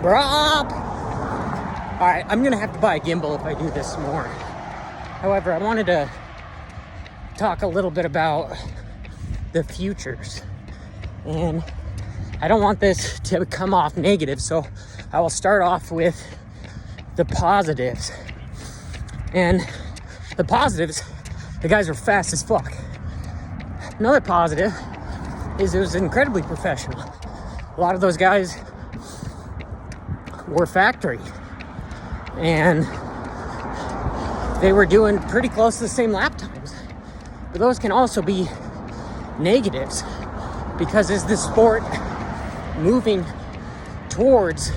Rob! Alright, I'm gonna have to buy a gimbal if I do this more. However, I wanted to talk a little bit about the futures. And I don't want this to come off negative, so I will start off with the positives. And the positives, the guys were fast as fuck. Another positive is it was incredibly professional. A lot of those guys were factory, and they were doing pretty close to the same lap times. But those can also be negatives, because is the sport moving towards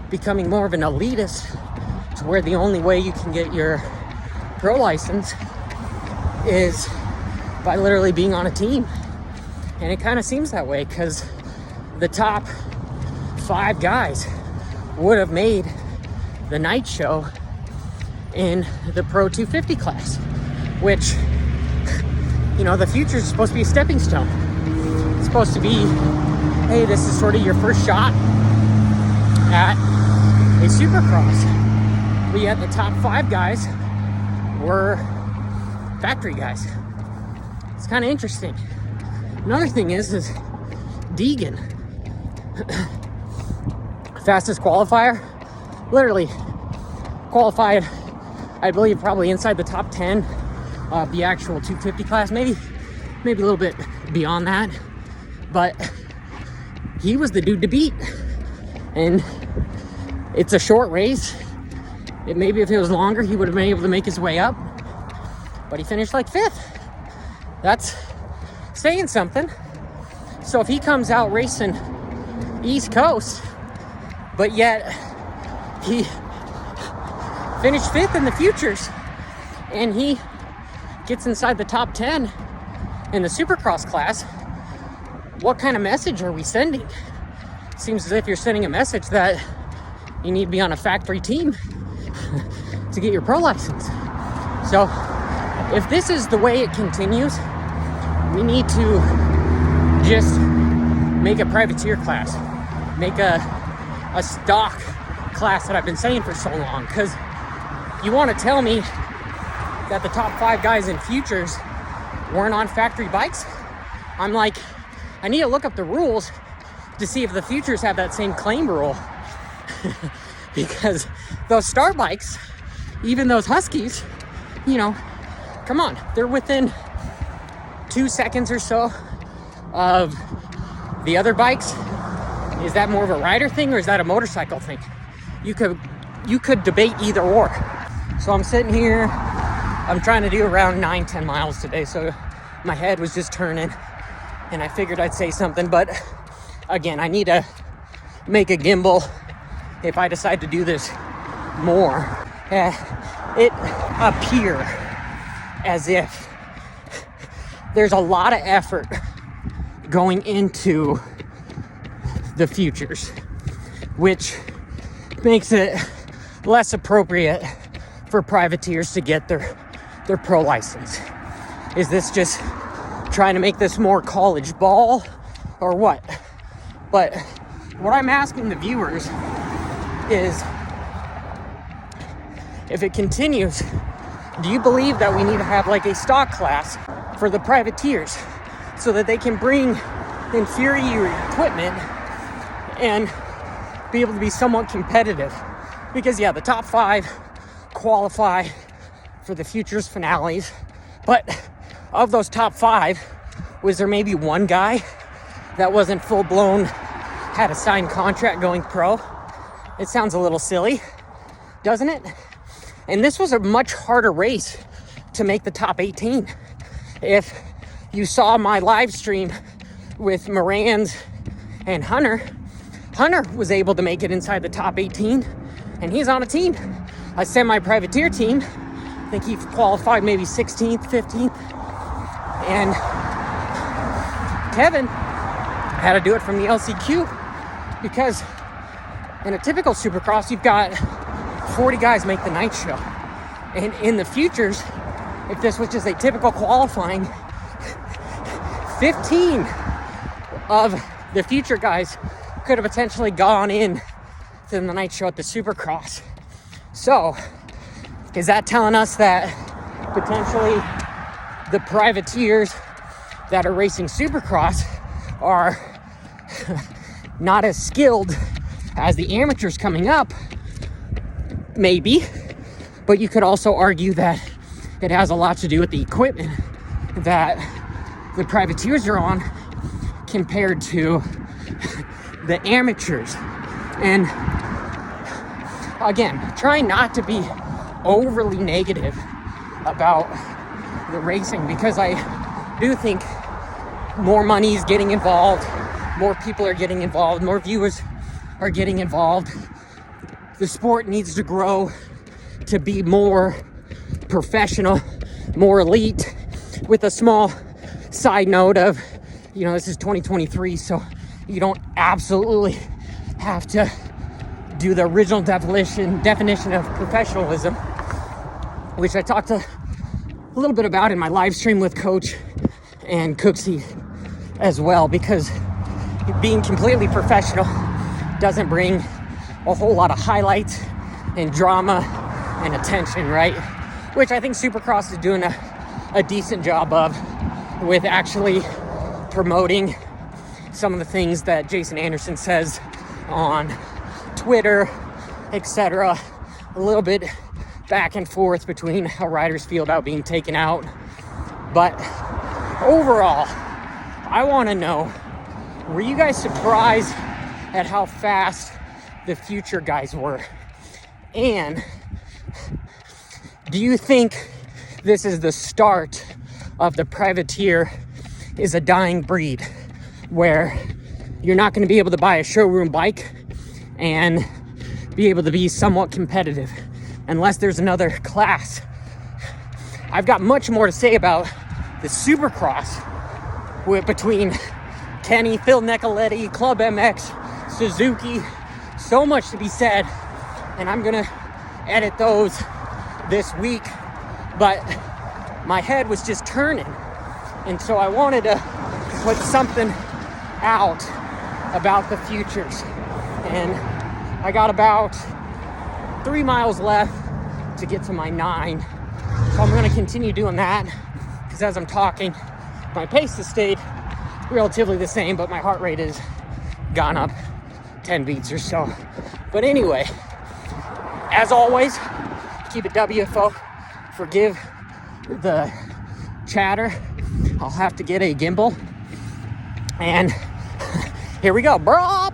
becoming more of an elitist, to where the only way you can get your pro license is by literally being on a team? And it kind of seems that way, because the top 5 guys would have made the night show in the Pro 250 class, which, you know, the future is supposed to be a stepping stone. It's supposed to be, hey, this is sort of your first shot at a supercross. But yet the top 5 guys were factory guys. It's kind of interesting. Another thing is Deegan, fastest qualifier, literally qualified, I believe, probably inside the top 10 of the actual 250 class, maybe a little bit beyond that, but he was the dude to beat. And it's a short race. Maybe if it was longer, he would have been able to make his way up, but he finished like 5th. That's saying something. So if he comes out racing East Coast, but yet he finished 5th in the futures, and he gets inside the top 10 in the supercross class, what kind of message are we sending? Seems as if you're sending a message that you need to be on a factory team to get your pro license. So if this is the way it continues, we need to just make a privateer class, make a stock class that I've been saying for so long. Because you want to tell me that the top 5 guys in futures weren't on factory bikes? I'm like, I need to look up the rules to see if the futures have that same claim rule. Because those star bikes, even those Huskies, you know, come on, they're within 2 seconds or so of the other bikes. Is that more of a rider thing, or is that a motorcycle thing? You could debate either or. So I'm sitting here, I'm trying to do around 9-10 miles today, so my head was just turning, and I figured I'd say something. But again, I need to make a gimbal if I decide to do this more. It appears as if there's a lot of effort going into the futures, which makes it less appropriate for privateers to get their pro license. Is this just trying to make this more college ball or what? But what I'm asking the viewers is, if it continues, do you believe that we need to have like a stock class for the privateers so that they can bring inferior equipment and be able to be somewhat competitive? Because yeah, the top 5 qualify for the futures finales, but of those top 5, was there maybe one guy that wasn't full-blown, had a signed contract going pro? It sounds a little silly, doesn't it? And this was a much harder race to make the top 18. If you saw my live stream with Moran's and Hunter was able to make it inside the top 18, and he's on a team, a semi-privateer team. I think he qualified maybe 16th, 15th. And Kevin had to do it from the LCQ, because in a typical supercross, you've got 40 guys make the night show. And in the futures, if this was just a typical qualifying, 15 of the future guys could have potentially gone in after the night show at the Supercross. So, is that telling us that potentially the privateers that are racing Supercross are not as skilled as the amateurs coming up? Maybe. But you could also argue that it has a lot to do with the equipment that the privateers are on compared to the amateurs. And again, trying not to be overly negative about the racing, because I do think more money is getting involved, more people are getting involved, more viewers are getting involved. The sport needs to grow to be more professional, more elite, with a small side note of, this is 2023, so you don't absolutely have to do the original definition of professionalism, which I talked a little bit about in my live stream with Coach and Cooksey as well, because being completely professional doesn't bring a whole lot of highlights and drama and attention, right? Which I think Supercross is doing a decent job of, with actually promoting some of the things that Jason Anderson says on Twitter, etc. A little bit back and forth between how riders feel about being taken out. But overall, I want to know, were you guys surprised at how fast the future guys were? And do you think this is the start of the privateer is a dying breed, where you're not going to be able to buy a showroom bike and be able to be somewhat competitive unless there's another class? I've got much more to say about the Supercross between Kenny, Phil Nicoletti, Club MX, Suzuki. So much to be said, and I'm going to edit those this week, but my head was just turning, and so I wanted to put something out about the futures. And I got about 3 miles left to get to my 9, so I'm going to continue doing that, because as I'm talking, my pace has stayed relatively the same, but my heart rate has gone up 10 beats or so. But anyway, as always, keep it WFO. Forgive the chatter. I'll have to get a gimbal. And here we go. Bro.